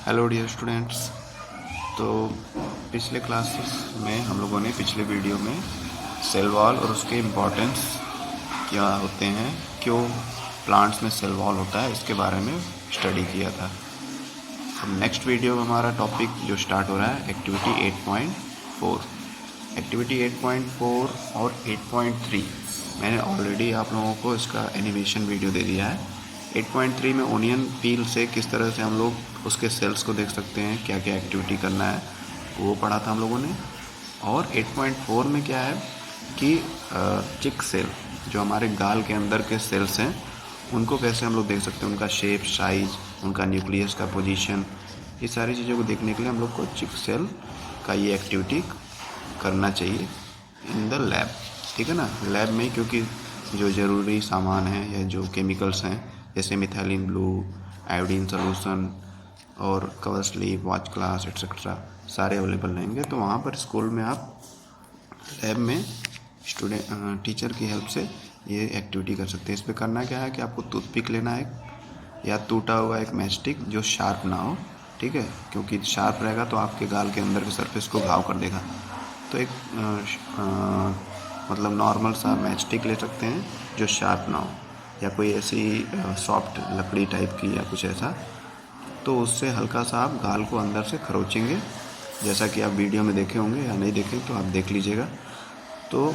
Hello dear students. तो पिछले classes में हम लोगों ने पिछले वीडियो में सेल वॉल और उसके इम्पोर्टेंस क्या होते हैं, क्यों प्लांट्स में सेल वॉल होता है, इसके बारे में स्टडी किया था। अब नेक्स्ट वीडियो में हमारा टॉपिक जो स्टार्ट हो रहा है एक्टिविटी 8.4। एक्टिविटी 8.4 और 8.3 मैंने ऑलरेडी आप लोगों को इसका एनिमेशन वीडियो दे दिया है। 8.3 में ओनियन पील से किस तरह से हम लोग उसके सेल्स को देख सकते हैं, क्या क्या एक्टिविटी करना है, वो पढ़ा था हम लोगों ने। और 8.4 में क्या है कि चिक सेल, जो हमारे गाल के अंदर के सेल्स हैं, उनको कैसे हम लोग देख सकते हैं, उनका शेप, साइज, उनका न्यूक्लियस का पोजीशन, ये सारी चीज़ों को देखने के लिए हम लोग को चिक सेल का ये एक्टिविटी करना चाहिए इन द लैब। ठीक है ना, लैब में, क्योंकि जो ज़रूरी सामान है या जो केमिकल्स हैं जैसे मिथाइलिन ब्लू, आयोडीन सोल्यूशन और cover sleep, watch glass etcetera सारे अवेलेबल रहेंगे। तो वहाँ पर स्कूल में आप लैब में टीचर की हेल्प से ये एक्टिविटी कर सकते हैं। इस पर करना क्या है कि आपको टूथपिक लेना है या टूटा हुआ एक मैच स्टिक जो शार्प ना हो, ठीक है, क्योंकि शार्प रहेगा तो आपके गाल के अंदर के सरफेस को घाव कर देगा। तो एक मतलब नॉर्मल सा मैच स्टिक ले सकते हैं जो शार्प ना हो, या कोई ऐसी सॉफ्ट लकड़ी टाइप की या कुछ ऐसा। तो उससे हल्का सा आप गाल को अंदर से खरोचेंगे, जैसा कि आप वीडियो में देखे होंगे, या नहीं देखे तो आप देख लीजिएगा। तो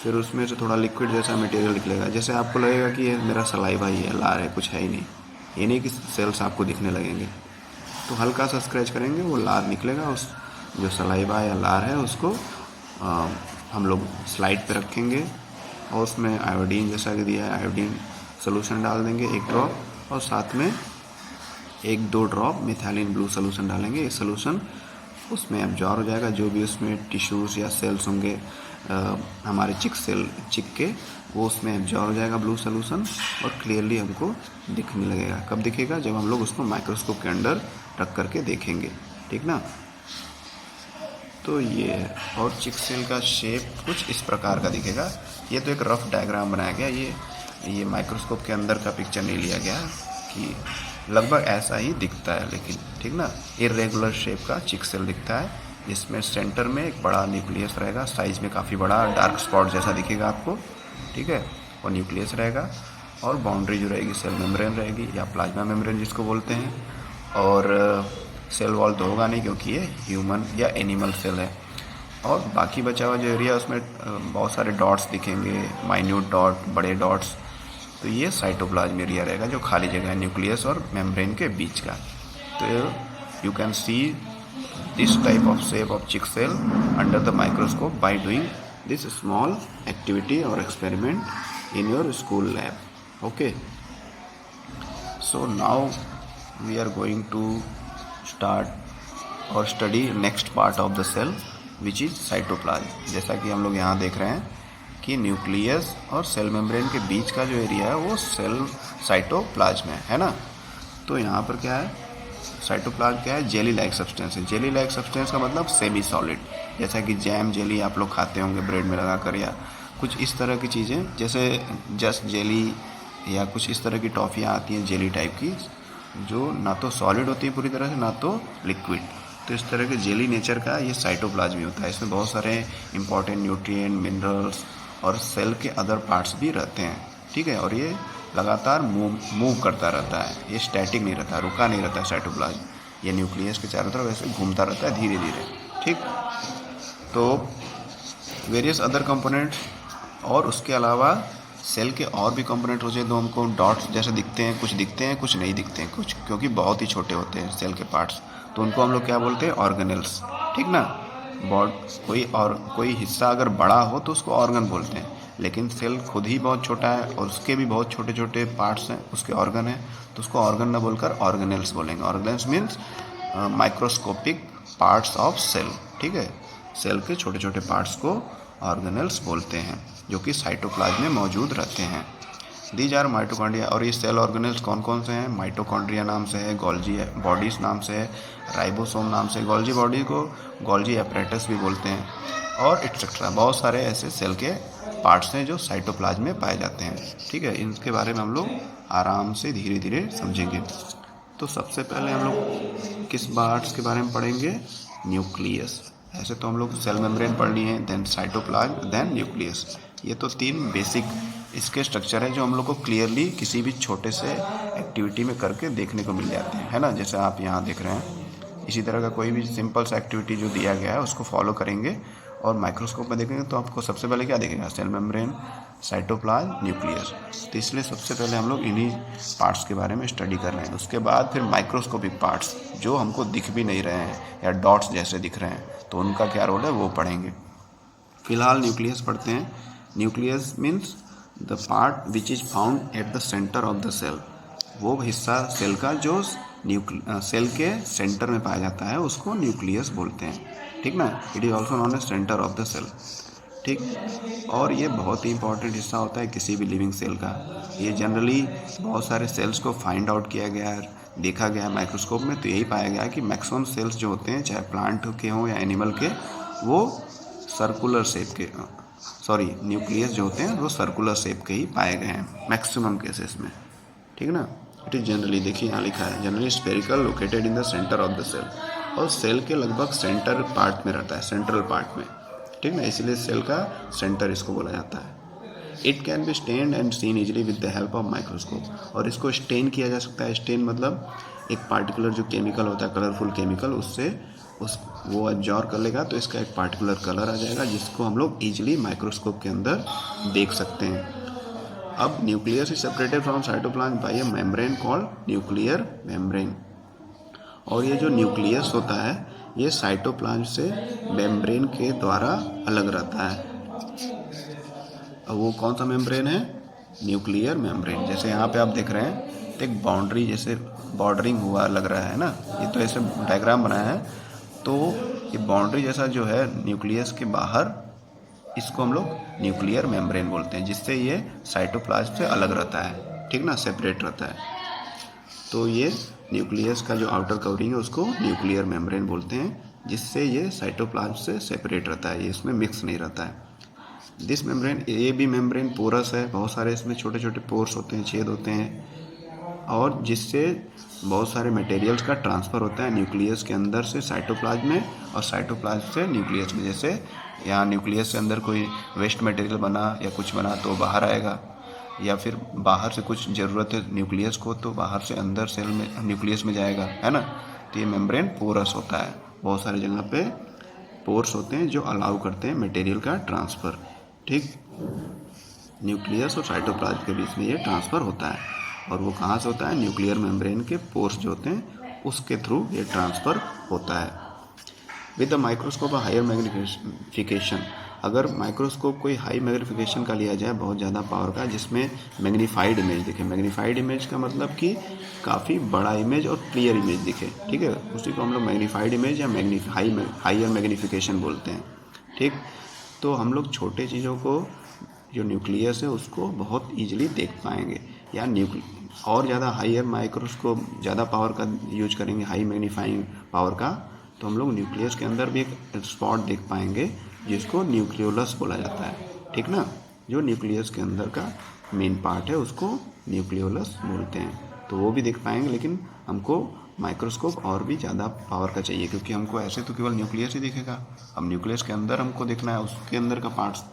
फिर उसमें से थोड़ा लिक्विड जैसा मटेरियल निकलेगा, जैसे आपको लगेगा कि ये मेरा सलाइवा ही है, लार है, कुछ है ही नहीं। ये नहीं कि सेल्स आपको दिखने लगेंगे। तो हल्का सा स्क्रैच करेंगे, वो लार निकलेगा। उस जो सलाइवा या लार है उसको हम लोग स्लाइड पे रखेंगे और उसमें आयोडीन, जैसा कि दिया है, आयोडीन सोल्यूशन डाल देंगे 1 ड्रॉप, और साथ में 1-2 ड्रॉप मिथाइलिन ब्लू सोल्यूशन डालेंगे। ये सोल्यूशन उसमें एब्जॉर्ब हो जाएगा, जो भी उसमें टिश्यूज़ या सेल्स होंगे हमारे चिक के, वो उसमें एब्जॉर्ब हो जाएगा ब्लू सोल्यूशन, और क्लियरली हमको दिखने लगेगा। कब दिखेगा? जब हम लोग उसको माइक्रोस्कोप के अंदर रख करके देखेंगे, ठीक ना। तो ये है, और चिक सेल का शेप कुछ इस प्रकार का दिखेगा। ये तो एक रफ डायग्राम बनाया गया, ये माइक्रोस्कोप के अंदर का पिक्चर नहीं लिया गया कि लगभग ऐसा ही दिखता है, लेकिन ठीक ना, इरेगुलर शेप का चिक सेल दिखता है, जिसमें सेंटर में एक बड़ा न्यूक्लियस रहेगा, साइज में काफ़ी बड़ा, डार्क स्पॉट जैसा दिखेगा आपको, ठीक है, और न्यूक्लियस रहेगा, और बाउंड्री जो रहेगी सेल मेम्ब्रेन रहेगी, या प्लाज्मा मेम्ब्रेन जिसको बोलते हैं। और सेल वॉल तो होगा नहीं, क्योंकि ये ह्यूमन या एनिमल सेल है। और बाकी बचा हुआ जो एरिया, उसमें बहुत सारे डॉट्स दिखेंगे, माइन्यूट डॉट, बड़े डॉट्स। तो ये साइटोप्लाज्म एरिया रहेगा, जो खाली जगह है न्यूक्लियस और मेम्ब्रेन के बीच का। तो you can see this type of shape of chick cell under the microscope by doing this small activity और experiment in your school lab. Okay, so now we are going to start और study next part of the cell which is cytoplasm. जैसा कि हम लोग यहाँ देख रहे हैं कि न्यूक्लियस और सेल मेम्ब्रेन के बीच का जो एरिया है वो सेल साइटोप्लाज्म है ना। तो यहाँ पर क्या है, साइटोप्लाज्म क्या है, जेली लाइक सब्सटेंस है। जेली लाइक सब्सटेंस का मतलब सेमी सॉलिड, जैसा कि जैम जेली आप लोग खाते होंगे ब्रेड में लगा कर, या कुछ इस तरह की चीज़ें, जैसे जस्ट जेली या कुछ इस तरह की टॉफ़ियाँ आती हैं जेली टाइप की, जो ना तो सॉलिड होती है पूरी तरह से, ना तो लिक्विड। तो इस तरह के जेली नेचर का ये साइटोप्लाज्म होता है। इसमें बहुत सारे इंपॉर्टेंट न्यूट्रिएंट, मिनरल्स और सेल के अदर पार्ट्स भी रहते हैं, ठीक है। और ये लगातार मूव करता रहता है, ये स्टैटिक नहीं रहता, रुका नहीं रहता है साइटोप्लाज्म। ये न्यूक्लियस के चारों तरफ ऐसे घूमता रहता है धीरे धीरे, ठीक। तो वेरियस अदर कंपोनेंट्स, और उसके अलावा सेल के और भी कंपोनेंट हो जाए तो हमको डॉट्स जैसे दिखते हैं, कुछ दिखते हैं, कुछ नहीं दिखते हैं, कुछ क्योंकि बहुत ही छोटे होते हैं सेल के पार्ट्स, तो उनको हम लोग क्या बोलते हैं, ऑर्गेनेल्स, ठीक ना। कोई हिस्सा अगर बड़ा हो तो उसको ऑर्गन बोलते हैं, लेकिन सेल खुद ही बहुत छोटा है और उसके भी बहुत छोटे छोटे पार्ट्स हैं, उसके ऑर्गन हैं, तो उसको ऑर्गन ना बोलकर ऑर्गेनेल्स बोलेंगे। Organelles means microscopic parts of cell, ठीक है। सेल के छोटे छोटे पार्ट्स को ऑर्गेनेल्स बोलते हैं, जो कि साइटोप्लाज्म में मौजूद रहते हैं। These are mitochondria. और ये सेल ऑर्गेनेल्स कौन कौन से हैं? माइटोकॉन्ड्रिया नाम से है, गोल्जी बॉडीज नाम से है, राइबोसोम नाम से। गोल्जी बॉडी को गोल्जी एपरेटस भी बोलते हैं, और एटसेट्रा। बहुत सारे ऐसे सेल के पार्ट्स हैं जो साइटोप्लाज्म में पाए जाते हैं, ठीक है। इनके बारे में हम लोग आराम से धीरे धीरे समझेंगे। तो सबसे पहले हम लोग किस पार्ट्स के बारे में पढ़ेंगे? न्यूक्लियस। ऐसे तो हम लोग सेल मेम्ब्रेन पढ़ लिए हैं, देन साइटोप्लाज्म, देन न्यूक्लियस। ये तो 3 बेसिक इसके स्ट्रक्चर है जो हम लोग को क्लियरली किसी भी छोटे से एक्टिविटी में करके देखने को मिल जाते हैं, है ना। जैसे आप यहाँ देख रहे हैं, इसी तरह का कोई भी सिंपल सा एक्टिविटी जो दिया गया है उसको फॉलो करेंगे और माइक्रोस्कोप में देखेंगे तो आपको सबसे पहले क्या दिखेगा? Cell membrane, cytoplasm, nucleus. तो इसलिए सबसे पहले हम लोग इन्हीं पार्ट्स के बारे में स्टडी कर रहे हैं। उसके बाद फिर माइक्रोस्कोपिक पार्ट्स जो हमको दिख भी नहीं रहे हैं या डॉट्स जैसे दिख रहे हैं, तो उनका क्या रोल है वो पढ़ेंगे। फिलहाल न्यूक्लियस पढ़ते हैं। Nucleus means the part which is found at the centre of the cell. वो हिस्सा सेल का जो सेल के सेंटर में पाया जाता है उसको न्यूक्लियस बोलते हैं, ठीक ना। It is also known as centre of the cell, ठीक। और ये बहुत ही इंपॉर्टेंट हिस्सा होता है किसी भी लिविंग सेल का। ये जनरली बहुत सारे सेल्स को फाइंड आउट किया गया है, देखा गया है माइक्रोस्कोप में, तो यही पाया गया है कि मैक्सिमम सेल्स जो होते हैं, चाहे प्लांट के हों या एनिमल के, वो सर्कुलर शेप के, न्यूक्लियस जो होते हैं वो सर्कुलर शेप के ही पाए गए हैं मैक्सिमम केसेस में, ठीक ना। इट इज़ जनरली, देखिए यहाँ लिखा है, generally spherical located in the centre of the cell, और सेल के लगभग सेंटर पार्ट में रहता है, सेंट्रल पार्ट में, ठीक ना। इसलिए सेल का सेंटर इसको बोला जाता है। It can be stained and seen easily with the help of microscope, और इसको स्टेन किया जा सकता है। स्टेन मतलब एक पार्टिकुलर जो केमिकल होता है, कलरफुल केमिकल, उससे वो एब्जॉर्ब कर लेगा तो इसका एक पार्टिकुलर कलर आ जाएगा जिसको हम लोग इजिली माइक्रोस्कोप के अंदर देख सकते हैं। अब nucleus is separated from cytoplasm by a membrane called nuclear membrane. और ये जो न्यूक्लियस होता है ये साइटोप्लाज्म से मेम्ब्रेन के द्वारा अलग रहता है। अब वो कौन सा मेम्ब्रेन है? Nuclear membrane. जैसे यहाँ पे आप देख रहे हैं तो एक बाउंड्री जैसे बॉर्डरिंग हुआ लग रहा है ना, ये तो ऐसे डायग्राम बनाया है, तो ये बाउंड्री जैसा जो है न्यूक्लियस के बाहर, इसको हम लोग न्यूक्लियर मेम्ब्रेन बोलते हैं, जिससे ये साइटोप्लाज्म से अलग रहता है, ठीक ना, सेपरेट रहता है। तो ये न्यूक्लियस का जो आउटर कवरिंग है उसको न्यूक्लियर मेम्ब्रेन बोलते हैं, जिससे ये साइटोप्लाज्म से सेपरेट रहता है, ये इसमें मिक्स नहीं रहता है। दिस मेम्ब्रेन, ये भी मेम्ब्रेन पोरस है, बहुत सारे इसमें छोटे छोटे पोर्स होते हैं, छेद होते हैं, और जिससे बहुत सारे मटेरियल्स का ट्रांसफ़र होता है न्यूक्लियस के अंदर से साइटोप्लाज्म में और साइटोप्लाज्म से न्यूक्लियस में। जैसे यहाँ न्यूक्लियस से अंदर कोई वेस्ट मटेरियल बना या कुछ बना तो बाहर आएगा, या फिर बाहर से कुछ ज़रूरत है न्यूक्लियस को तो बाहर से अंदर सेल में न्यूक्लियस में जाएगा, है ना। तो ये मेम्ब्रेन पोरस होता है, बहुत सारी जगह पे पोर्स होते हैं जो अलाउ करते हैं मटेरियल का ट्रांसफ़र, ठीक। न्यूक्लियस और साइटोप्लाज्म के बीच में ये ट्रांसफ़र होता है, और वो कहाँ से होता है? न्यूक्लियर मेम्ब्रेन के पोर्स जो होते हैं उसके थ्रू ये ट्रांसफ़र होता है। With the microscope higher magnification, अगर माइक्रोस्कोप कोई हाई मैग्नीफिकेशन का लिया जाए, बहुत ज़्यादा पावर का, जिसमें मैग्नीफाइड इमेज दिखे। मैग्नीफाइड इमेज का मतलब कि काफ़ी बड़ा इमेज और क्लियर इमेज दिखे, ठीक है, उसी को हम लोग मैग्नीफाइड इमेज या हाइयर मैग्नीफिकेशन बोलते हैं, ठीक। तो हम लोग छोटे चीज़ों को, जो न्यूक्लियस है उसको बहुत ईजिली देख पाएंगे, या और ज़्यादा हाइयर माइक्रोस्कोप, ज़्यादा पावर का यूज करेंगे, हाई मैग्नीफाइंग पावर का, तो हम लोग न्यूक्लियस के अंदर भी एक स्पॉट देख पाएंगे जिसको न्यूक्लियोलस बोला जाता है, ठीक ना। जो न्यूक्लियस के अंदर का मेन पार्ट है उसको न्यूक्लियोलस बोलते हैं, तो वो भी देख पाएंगे। लेकिन हमको माइक्रोस्कोप और भी ज़्यादा पावर का चाहिए, क्योंकि हमको ऐसे तो केवल न्यूक्लियस ही दिखेगा, अब न्यूक्लियस के अंदर हमको देखना है उसके अंदर का पार्ट्स,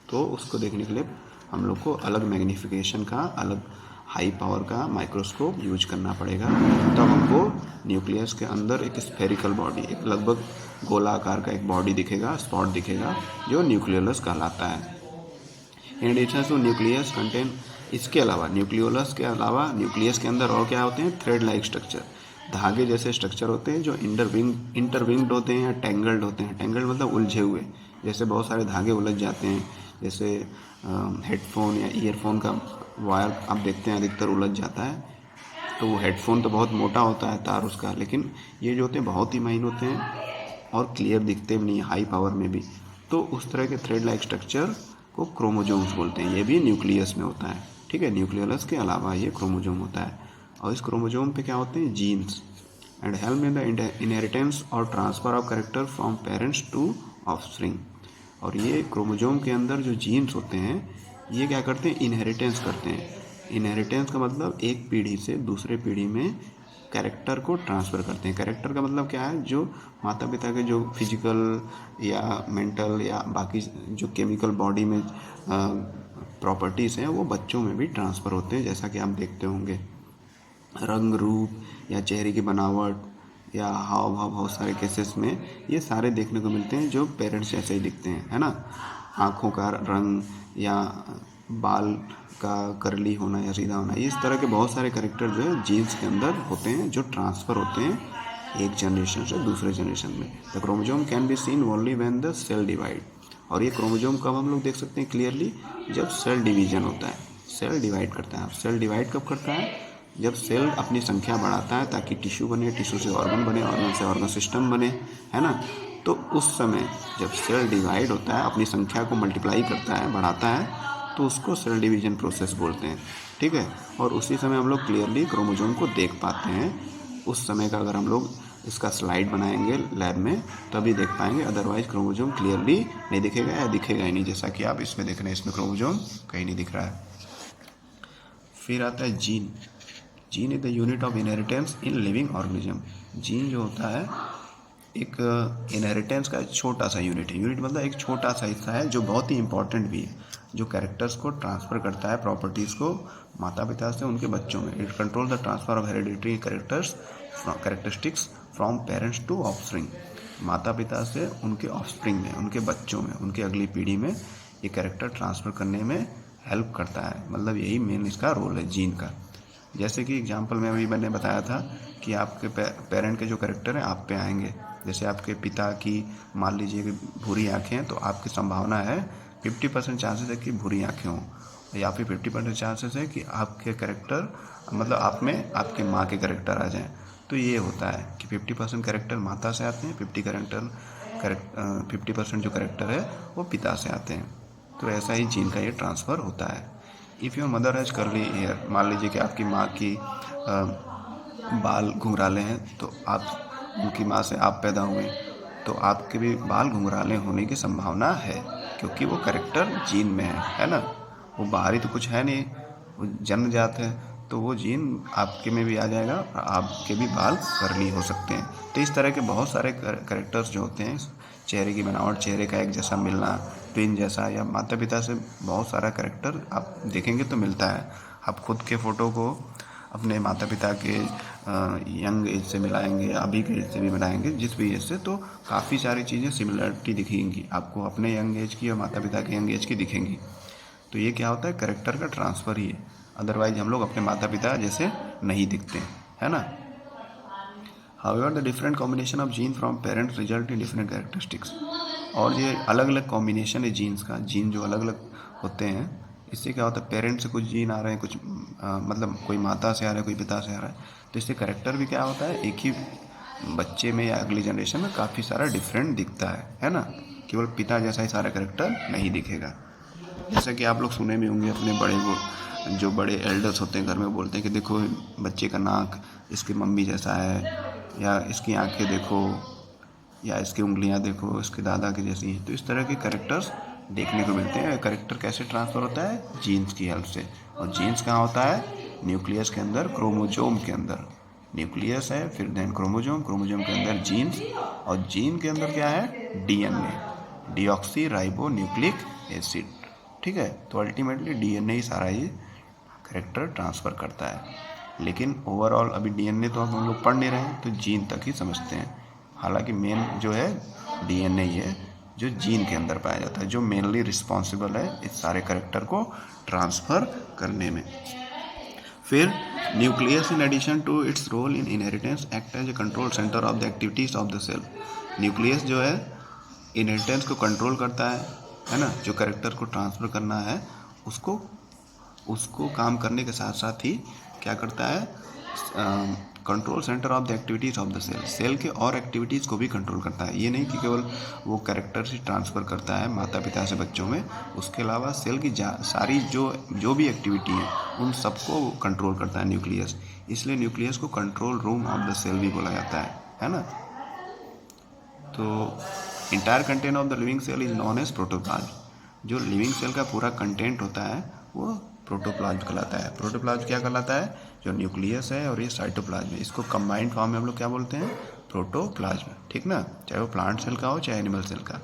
तो उसको देखने के लिए हम लोग को अलग मैग्नीफिकेशन का, अलग हाई पावर का माइक्रोस्कोप यूज करना पड़ेगा। तब हमको न्यूक्लियस के अंदर एक स्फेरिकल बॉडी, एक लगभग गोलाकार का एक बॉडी दिखेगा, स्पॉट दिखेगा, जो न्यूक्लियोलस कहलाता है। In addition to nucleus contain, इसके अलावा न्यूक्लियोलस के अलावा न्यूक्लियस के अंदर और क्या होते हैं? थ्रेड लाइक स्ट्रक्चर, धागे जैसे स्ट्रक्चर होते हैं जो इंटरविंग्ड होते हैं या टेंगल्ड होते हैं। टेंगल्ड मतलब उलझे हुए, जैसे बहुत सारे धागे उलझ जाते हैं, जैसे हेडफोन या ईयरफोन का वायर आप देखते हैं अधिकतर उलझ जाता है, तो वो हेडफोन तो बहुत मोटा होता है तार उसका, लेकिन ये जो होते हैं बहुत ही माइन होते हैं और क्लियर दिखते भी नहीं, हाई पावर में भी। तो उस तरह के थ्रेड लाइक स्ट्रक्चर को क्रोमोजोम्स बोलते हैं, ये भी न्यूक्लियस में होता है, ठीक है। न्यूक्लियोलस के अलावा ये क्रोमोजोम होता है, और इस क्रोमोजोम पे क्या होते हैं? Genes, and help in the inheritance और transfer of character from parents to offspring. और ये क्रोमोजोम के अंदर जो जीन्स होते हैं ये क्या करते हैं? इनहेरिटेंस करते हैं। इनहेरिटेंस का मतलब एक पीढ़ी से दूसरे पीढ़ी में कैरेक्टर को ट्रांसफ़र करते हैं। कैरेक्टर का मतलब क्या है, जो माता पिता के जो फिजिकल या मेंटल या बाकी जो केमिकल बॉडी में प्रॉपर्टीज़ हैं वो बच्चों में भी ट्रांसफ़र होते हैं। जैसा कि आप देखते होंगे रंग रूप या चेहरे की बनावट या हाव भाव बहुत सारे केसेस में ये सारे देखने को मिलते हैं जो पेरेंट्स जैसे ही दिखते हैं, है ना। आँखों का रंग या बाल का करली होना या सीधा होना, इस तरह के बहुत सारे कैरेक्टर जो है जीन्स के अंदर होते हैं जो ट्रांसफ़र होते हैं एक जनरेशन से दूसरे जनरेशन में। The chromosome can be seen only when the cell divide. और ये क्रोमोजोम कब हम लोग देख सकते हैं क्लियरली, जब सेल डिवीजन होता है, सेल डिवाइड करता है। सेल डिवाइड कब करता है, जब सेल अपनी संख्या बढ़ाता है ताकि टिश्यू बने, टिश्यू से ऑर्गन बने, ऑर्गन से ऑर्गन सिस्टम बने, है ना। तो उस समय जब सेल डिवाइड होता है, अपनी संख्या को मल्टीप्लाई करता है, बढ़ाता है, तो उसको सेल डिवीजन प्रोसेस बोलते हैं, ठीक है। और उसी समय हम लोग क्लियरली क्रोमोजोम को देख पाते हैं। उस समय का अगर हम लोग इसका स्लाइड बनाएंगे लैब में तभी देख पाएंगे, अदरवाइज क्रोमोजोम क्लियरली नहीं दिखेगा या दिखेगा ही नहीं। जैसा कि आप इसमें देख रहे हैं, इसमें क्रोमोजोम कहीं नहीं दिख रहा है। फिर आता है gene. Gene is the unit of inheritance in living organism. Gene जो होता है एक इनहेरिटेंस का छोटा सा यूनिट है। यूनिट मतलब एक छोटा सा हिस्सा है जो बहुत ही इंपॉर्टेंट भी है, जो कैरेक्टर्स को ट्रांसफ़र करता है, प्रॉपर्टीज़ को माता पिता से उनके बच्चों में। It control the transfer of hereditary characteristics from parents to offspring. माता पिता से उनके ऑफस्प्रिंग में, उनके बच्चों में, उनके अगली पीढ़ी में ये कैरेक्टर ट्रांसफ़र करने में हेल्प करता है। मतलब यही मेन इसका रोल है जीन का। जैसे कि एग्जांपल में अभी मैंने बताया था कि आपके पेरेंट के जो कैरेक्टर हैं आप पे आएंगे। जैसे आपके पिता की मान लीजिए कि भूरी आँखें हैं, तो आपकी संभावना है 50% चांसेस है कि भूरी आँखें हों, या फिर 50% चांसेस है कि आपके कैरेक्टर मतलब आप में आपकी माँ के कैरेक्टर आ जाएं। तो ये होता है कि 50% कैरेक्टर माता से आते हैं, 50% जो कैरेक्टर है वो पिता से आते हैं। तो ऐसा ही जीन का ये ट्रांसफ़र होता है। If your mother has curly hair, मान लीजिए कि आपकी माँ की बाल घुंघराले हैं, तो आप उनकी माँ से आप पैदा हुए, तो आपके भी बाल घुंघराले होने की संभावना है, क्योंकि वो कैरेक्टर जीन में है ना। वो बाहरी तो कुछ है नहीं, वो जन्मजात है, तो वो जीन आपके में भी आ जाएगा और आपके भी बाल कर्ली हो सकते हैं। तो इस तरह के बहुत सारे कैरेक्टर्स जो होते हैं, चेहरे की बनावट, चेहरे का एक जैसा मिलना, ट्विन जैसा, या माता पिता से बहुत सारा कैरेक्टर आप देखेंगे तो मिलता है। आप खुद के फ़ोटो को अपने माता पिता के यंग एज से मिलाएंगे, अभी के एज से भी मिलाएंगे, जिस भी एज से, तो काफ़ी सारी चीज़ें सिमिलरिटी दिखेंगी आपको, अपने यंग एज की और माता पिता के यंग एज की दिखेंगी। तो ये क्या होता है, कैरेक्टर का ट्रांसफ़र ही है। अदरवाइज हम लोग अपने माता पिता जैसे नहीं दिखते, है ना। However the different combination of gene from parents result in different characteristics. और ये अलग अलग कॉम्बिनेशन है जीन्स का, जीन जो अलग अलग होते हैं, इससे क्या होता है, पेरेंट्स से कुछ जीन आ रहे हैं, कुछ मतलब कोई माता से आ रहा है, कोई पिता से आ रहा है, तो इससे कैरेक्टर भी क्या होता है, एक ही बच्चे में या अगली जनरेशन में काफ़ी सारा डिफरेंट दिखता है ना। केवल पिता जैसा ही सारा कैरेक्टर नहीं दिखेगा। जैसा कि आप लोग सुने भी होंगे, अपने बड़े जो बड़े एल्डर्स होते हैं घर में बोलते हैं कि देखो बच्चे का नाक इसकी मम्मी जैसा है, या इसकी आंखें देखो, या इसकी उंगलियां देखो इसके दादा की जैसी। तो इस तरह के कैरेक्टर्स देखने को मिलते हैं। कैरेक्टर कैसे ट्रांसफ़र होता है, जीन्स की हेल्प से। और जीन्स कहाँ होता है, न्यूक्लियस के अंदर, क्रोमोजोम के अंदर। न्यूक्लियस है, फिर देन क्रोमोजोम, क्रोमोजोम के अंदर जीन्स, और जीन के अंदर क्या है, DNA, deoxy ribo nucleic acid, ठीक है। तो अल्टीमेटली डीएनए ही सारा ये कैरेक्टर ट्रांसफ़र करता है। लेकिन ओवरऑल अभी डीएनए तो हम लोग पढ़ नहीं रहे हैं, तो जीन तक ही समझते हैं। हालांकि मेन जो है डीएनए ही है जो जीन के अंदर पाया जाता है, जो मेनली रिस्पॉन्सिबल है इस सारे कैरेक्टर को ट्रांसफ़र करने में। फिर nucleus in addition to its role in inheritance act as a control centre of the activities of the cell. Nucleus जो है इनहेरिटेंस को कंट्रोल करता है ना, जो कैरेक्टर को ट्रांसफ़र करना है उसको काम करने के साथ साथ ही क्या करता है, control centre of the activities of the cell, cell के और एक्टिविटीज़ को भी कंट्रोल करता है। ये नहीं कि केवल वो कैरेक्टर से ट्रांसफ़र करता है माता पिता से बच्चों में, उसके अलावा सेल की सारी जो भी एक्टिविटी है उन सबको कंट्रोल करता है न्यूक्लियस। इसलिए न्यूक्लियस को control room of the cell भी बोला जाता है ना। तो entire content of the living cell is known as protoplasm. जो लिविंग सेल का पूरा कंटेंट होता है वो प्रोटोप्लाज्म कहलाता है। प्रोटोप्लाज्म क्या कहलाता है, जो न्यूक्लियस है और ये साइटोप्लाज्म है, इसको कंबाइंड फॉर्म में हम लोग क्या बोलते हैं, प्रोटोप्लाज्म, ठीक ना। चाहे वो प्लांट सेल का हो चाहे एनिमल सेल का,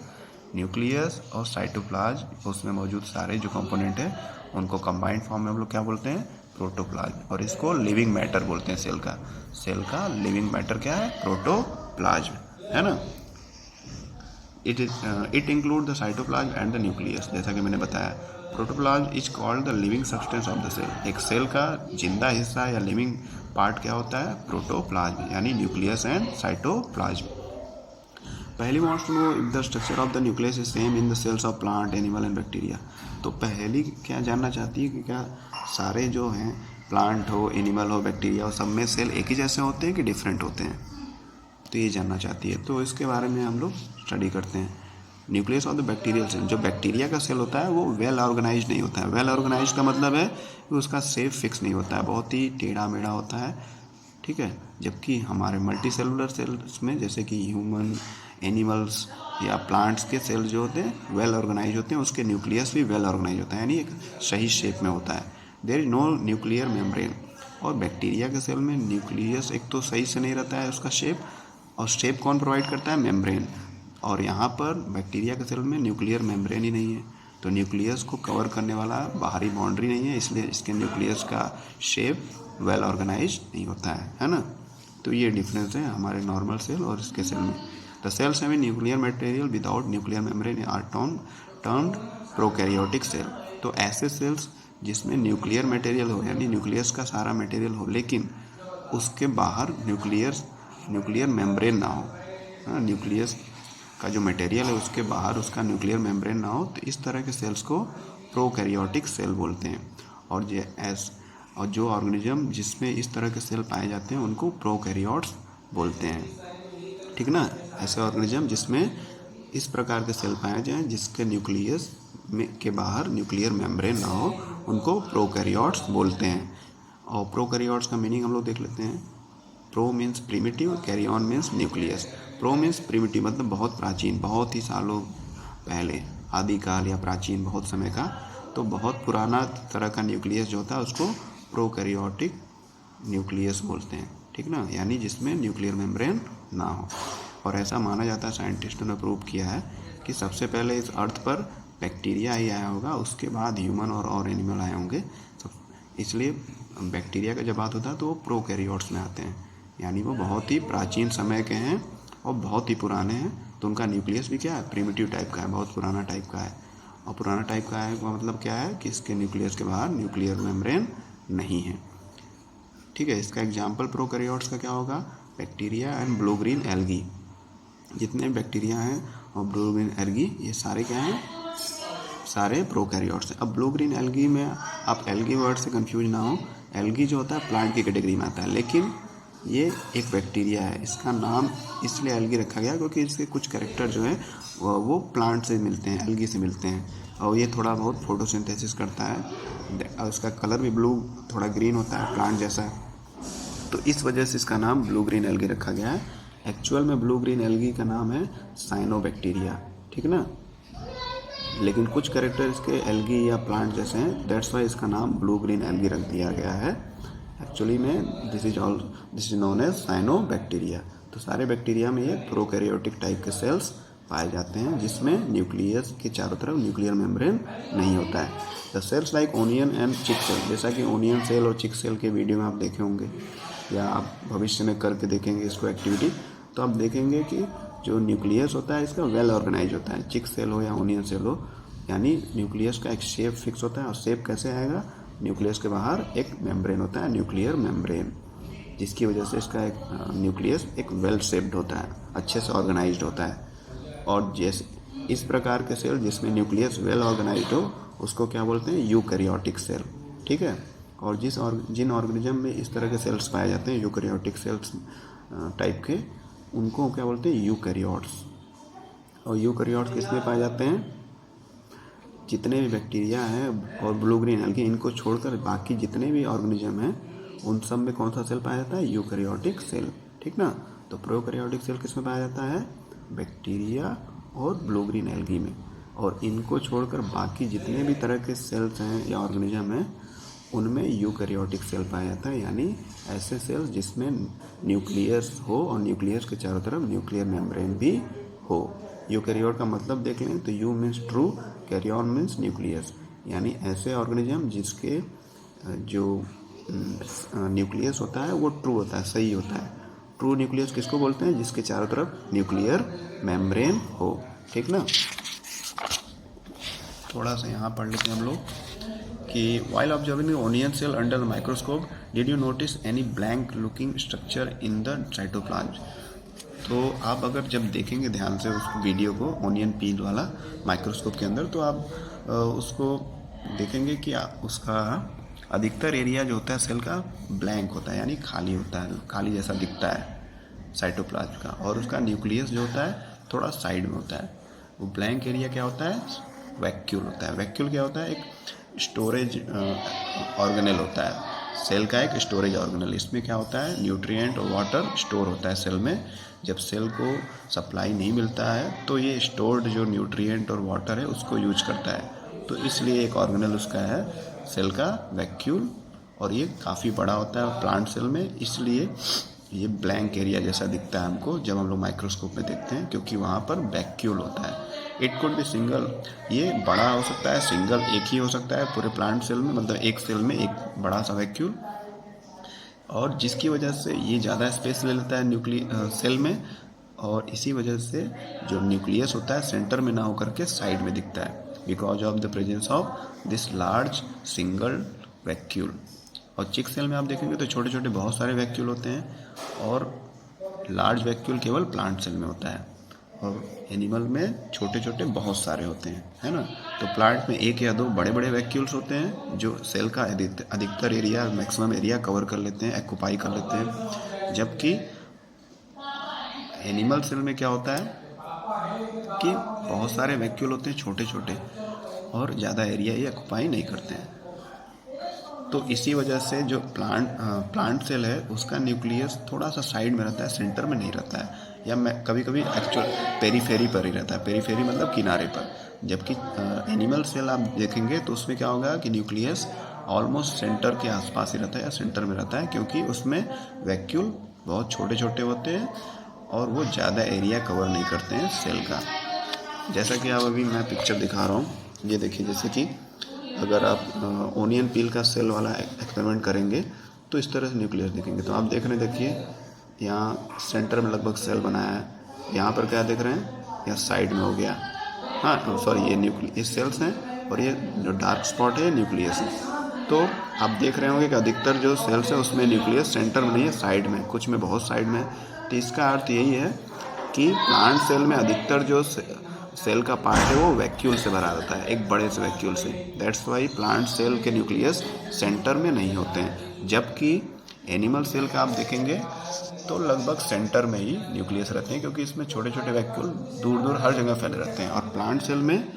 न्यूक्लियस और साइटोप्लाज्म उसमें मौजूद सारे जो कंपोनेंट है उनको कंबाइंड फॉर्म में हम लोग क्या बोलते हैं, प्रोटोप्लाज्म। और इसको लिविंग मैटर बोलते हैं, सेल का लिविंग मैटर क्या है, प्रोटोप्लाज्म, है ना। It include the cytoplasm and the nucleus. जैसा कि मैंने बताया, protoplasm is called the living substance of the cell. एक सेल का जिंदा हिस्सा या लिविंग पार्ट क्या होता है, प्रोटोप्लाज्म, यानी न्यूक्लियस एंड साइटोप्लाज्म। पहली wants to know if the structure of the nucleus is same in the cells of plant, animal and bacteria. तो पहली क्या जानना चाहती है कि क्या सारे जो हैं, प्लांट हो, एनिमल हो, बैक्टीरिया हो, सब में सेल एक ही जैसे होते हैं कि डिफरेंट होते हैं, तो ये जानना चाहती है। तो इसके बारे में हम लोग स्टडी करते हैं। Nucleus of the bacterial cell, जो बैक्टीरिया का सेल होता है वो वेल ऑर्गेनाइज नहीं होता है। वेल ऑर्गेनाइज का मतलब है कि उसका शेप फिक्स नहीं होता है, बहुत ही टेढ़ा मेढ़ा होता है, ठीक है। जबकि हमारे मल्टी सेलुलर सेल्स में, जैसे कि ह्यूमन, एनिमल्स या प्लांट्स के सेल जो होते हैं वेल ऑर्गेनाइज होते हैं, उसके न्यूक्लियस भी वेल ऑर्गेनाइज होता है, यानी एक सही शेप में होता है। There is no nuclear membrane. और बैक्टीरिया के सेल में न्यूक्लियस एक तो सही से नहीं रहता है उसका शेप, और शेप कौन प्रोवाइड करता है, मेम्ब्रेन। और यहाँ पर बैक्टीरिया के सेल में न्यूक्लियर मेम्ब्रेन ही नहीं है, तो न्यूक्लियस को कवर करने वाला बाहरी बाउंड्री नहीं है, इसलिए इसके न्यूक्लियस का शेप वेल ऑर्गेनाइज नहीं होता है ना। तो ये डिफरेंस है हमारे नॉर्मल सेल और इसके सेल में। The cells having nuclear material without nuclear membrane are termed prokaryotic cell. तो ऐसे सेल्स जिसमें न्यूक्लियर मटेरियल हो, यानी न्यूक्लियस का सारा मटेरियल हो, लेकिन उसके बाहर न्यूक्लियर मेम्ब्रेन ना हो, न्यूक्लियस का जो मटेरियल है उसके बाहर उसका न्यूक्लियर मेम्ब्रेन ना हो, तो इस तरह के सेल्स को प्रोकैरियोटिक सेल बोलते हैं। और जो ऑर्गेनिज्म जिसमें इस तरह के सेल पाए जाते हैं उनको प्रोकैरियोट्स बोलते हैं, ठीक ना। ऐसे ऑर्गेनिज्म जिसमें इस प्रकार के सेल पाए जाएं जिसके न्यूक्लियस के बाहर न्यूक्लियर मेम्ब्रेन ना हो, उनको प्रोकैरियोट्स बोलते हैं। और प्रोकैरियोट्स का मीनिंग हम लोग देख लेते हैं। Pro means primitive, carry on means nucleus. Pro means primitive मतलब बहुत प्राचीन, बहुत ही सालों पहले, आदिकाल या प्राचीन, बहुत समय का, तो बहुत पुराना तरह का न्यूक्लियस जो होता है उसको प्रोकैरियोटिक न्यूक्लियस बोलते हैं, ठीक ना, यानी जिसमें न्यूक्लियर मेम्ब्रेन ना हो। और ऐसा माना जाता है, साइंटिस्टों ने प्रूव किया है कि सबसे पहले इस अर्थ पर बैक्टीरिया ही आया होगा, उसके बाद ह्यूमन और एनिमल आए होंगे। इसलिए बैक्टीरिया का जब बात होता है तो वो प्रोकैरियोट्स में आते हैं, यानी वो बहुत ही प्राचीन समय के हैं और बहुत ही पुराने हैं। तो उनका न्यूक्लियस भी क्या है, प्रिमिटिव टाइप का है, बहुत पुराना टाइप का है। और पुराना टाइप का है का मतलब क्या है कि इसके न्यूक्लियस के बाहर न्यूक्लियर मेम्ब्रेन नहीं है, ठीक है। इसका एग्जाम्पल प्रोकैरियोट्स का क्या होगा, bacteria and blue green algae. जितने बैक्टीरिया हैं और ब्लू ग्रीन एल्गी, ये सारे क्या हैं, सारे प्रोकैरियोट्स हैं। अब ब्लू ग्रीन एल्गी में आप एल्गी वर्ड से कंफ्यूज ना हो, एल्गी जो होता है प्लांट की कैटेगरी में आता है, लेकिन ये एक बैक्टीरिया है। इसका नाम इसलिए एल्गी रखा गया क्योंकि इसके कुछ कैरेक्टर जो है वो प्लांट से मिलते हैं, एल्गी से मिलते हैं, और ये थोड़ा बहुत फोटोसिंथेसिस करता है, और उसका कलर भी ब्लू थोड़ा ग्रीन होता है, प्लांट जैसा। तो इस वजह से इसका नाम ब्लू ग्रीन एल्गी रखा गया है। एक्चुअल में ब्लू ग्रीन एल्गी का नाम है साइनोबैक्टीरिया, ठीक ना, लेकिन कुछ कैरेक्टर इसके एल्गी या प्लांट जैसे हैं, दैट्स वाई इसका नाम ब्लू ग्रीन एल्गी रख दिया गया है। एक्चुअली में this is known as cyanobacteria. तो सारे बैक्टीरिया में ये प्रोकैरियोटिक टाइप के सेल्स पाए जाते हैं जिसमें न्यूक्लियस के चारों तरफ न्यूक्लियर मेम्ब्रेन नहीं होता है। The cells like onion and cheek cell, जैसा कि ओनियन सेल और चिक सेल के वीडियो में आप देखे होंगे या आप भविष्य में करके देखेंगे इसको एक्टिविटी, तो आप देखेंगे कि जो न्यूक्लियस होता है इसका वेल ऑर्गेनाइज होता है, चिक सेल हो या ओनियन सेल हो, यानी न्यूक्लियस का एक शेप फिक्स होता है। और शेप कैसे आएगा, न्यूक्लियस के बाहर एक मेम्ब्रेन होता है, न्यूक्लियर मेम्ब्रेन, जिसकी वजह से इसका एक न्यूक्लियस एक वेल शेप्ड होता है, अच्छे से ऑर्गेनाइज्ड होता है। और जैसे इस प्रकार के सेल जिसमें न्यूक्लियस वेल ऑर्गेनाइज्ड हो उसको क्या बोलते हैं, यूकैरियोटिक सेल, ठीक है। और जिन ऑर्गेनिज्म में इस तरह के सेल्स पाए जाते हैं यूकैरियोटिक सेल्स टाइप के, उनको क्या बोलते हैं, यूकैरियोट्स। और यूकैरियोट्स किसमें पाए जाते हैं, जितने भी बैक्टीरिया हैं और ब्लू ग्रीन एल्गी, इनको छोड़कर बाकी जितने भी ऑर्गेनिज्म हैं उन सब में कौन सा सेल पाया जाता है, यूकैरियोटिक सेल, ठीक ना। तो प्रोकैरियोटिक सेल किसमें पाया जाता है, बैक्टीरिया और ब्लू ग्रीन एल्गी में। और इनको छोड़कर बाकी जितने भी तरह के सेल्स हैं या ऑर्गेनिज्म हैं उनमें यूकैरियोटिक सेल पाया जाता है, यानी ऐसे सेल्स जिसमें न्यूक्लियस हो और न्यूक्लियस के चारों तरफ न्यूक्लियर मेम्ब्रेन भी हो। यूकैरियोट का मतलब देख लें तो eu means true, karyon means nucleus, यानी ऐसे ऑर्गेनिज्म जिसके जो न्यूक्लियस होता है वो ट्रू होता है, सही होता है। ट्रू न्यूक्लियस किसको बोलते हैं? जिसके चारों तरफ न्यूक्लियर मेम्ब्रेन हो। ठीक ना। थोड़ा सा यहाँ पढ़ लेते हैं हम लोग कि while observing the onion cell under the microscope, did you notice any blank looking structure in the cytoplasm? तो आप अगर जब देखेंगे ध्यान से उस वीडियो को, ओनियन पील वाला माइक्रोस्कोप के अंदर, तो आप उसको देखेंगे कि उसका अधिकतर एरिया जो होता है सेल का ब्लैंक होता है, यानी खाली होता है, खाली जैसा दिखता है साइटोप्लाज्म का। और उसका न्यूक्लियस जो होता है थोड़ा साइड में होता है। वो ब्लैंक एरिया क्या होता है? वैक्यूल होता है। वैक्यूल क्या होता है? एक स्टोरेज ऑर्गेनेल होता है, सेल का एक स्टोरेज ऑर्गेनेल। इसमें क्या होता है? न्यूट्रिएंट और वाटर स्टोर होता है सेल में। जब सेल को सप्लाई नहीं मिलता है तो ये स्टोर्ड जो न्यूट्रिएंट और वाटर है उसको यूज करता है। तो इसलिए एक ऑर्गेनेल उसका है सेल का वैक्यूल, और ये काफ़ी बड़ा होता है प्लांट सेल में, इसलिए ये ब्लैंक एरिया जैसा दिखता है हमको जब हम लोग माइक्रोस्कोप में देखते हैं, क्योंकि वहाँ पर वैक्यूल होता है। इट कुड बी सिंगल, ये बड़ा हो सकता है, सिंगल एक ही हो सकता है पूरे प्लांट सेल में, मतलब एक सेल में एक बड़ा सा वैक्यूल, और जिसकी वजह से ये ज़्यादा स्पेस ले लेता है सेल में, और इसी वजह से जो न्यूक्लियस होता है सेंटर में ना होकर के साइड में दिखता है, because of the presence of this large single vacuole. और चिक सेल में आप देखेंगे तो छोटे छोटे बहुत सारे वैक्यूल होते हैं, और लार्ज वैक्यूल केवल प्लांट सेल में होता है, और एनिमल में छोटे छोटे बहुत सारे होते हैं, है ना। तो प्लांट में एक या दो बड़े बड़े वैक्यूल्स होते हैं जो सेल का अधिकतर एरिया, मैक्सिमम एरिया कवर कर लेते हैं, एक्यूपाई कर लेते हैं। जबकि एनिमल सेल में क्या होता है कि बहुत सारे वैक्यूल होते हैं छोटे छोटे, और ज़्यादा एरिया ये एक्यूपाई नहीं करते हैं। तो इसी वजह से जो प्लांट सेल है उसका न्यूक्लियस थोड़ा सा साइड में रहता है, सेंटर में नहीं रहता है, या कभी कभी एक्चुअल पेरीफेरी पर ही रहता है। पेरीफेरी मतलब किनारे पर। जबकि एनिमल सेल आप देखेंगे तो उसमें क्या होगा कि न्यूक्लियस ऑलमोस्ट सेंटर के आसपास ही रहता है, या सेंटर में रहता है, क्योंकि उसमें वैक्यूल बहुत छोटे छोटे होते हैं और वो ज़्यादा एरिया कवर नहीं करते हैं सेल का। जैसा कि आप अभी मैं पिक्चर दिखा रहा हूँ, ये देखिए, जैसे कि अगर आप ओनियन पील का सेल वाला एक्सपेरिमेंट करेंगे तो इस तरह से न्यूक्लियस देखेंगे। तो आप देख रहे हैं, देखिए यहाँ सेंटर में लगभग सेल बनाया है, यहाँ पर क्या देख रहे हैं, यहाँ साइड में हो गया, हाँ सॉरी, ये सेल्स हैं, और ये जो डार्क स्पॉट है न्यूक्लियस है। तो आप देख रहे होंगे कि अधिकतर जो सेल्स है उसमें न्यूक्लियस सेंटर में नहीं है, साइड में, कुछ में बहुत साइड में। तो इसका अर्थ यही है कि प्लांट सेल में अधिकतर जो सेल का पार्ट है वो वैक्यूल से भरा रहता है, एक बड़े से वैक्यूल से। दैट्स वाई प्लांट सेल के न्यूक्लियस सेंटर में नहीं होते हैं। जबकि एनिमल सेल का आप देखेंगे तो लगभग सेंटर में ही न्यूक्लियस रहते हैं, क्योंकि इसमें छोटे छोटे वैक्यूल दूर दूर हर जगह फैले रहते हैं। और प्लांट सेल में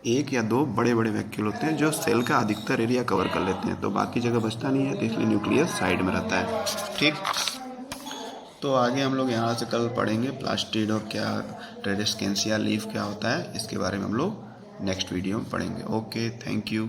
एक या दो बड़े बड़े वैक्यूल होते हैं जो सेल का अधिकतर एरिया कवर कर लेते हैं, तो बाकी जगह बचता नहीं है, तो इसलिए न्यूक्लियस साइड में रहता है। ठीक, तो आगे हम लोग यहाँ से कल पढ़ेंगे प्लास्टिड और क्या, ट्रेडेस्केंसिया लीफ क्या होता है, इसके बारे में हम लोग नेक्स्ट वीडियो में पढ़ेंगे। Okay, thank you.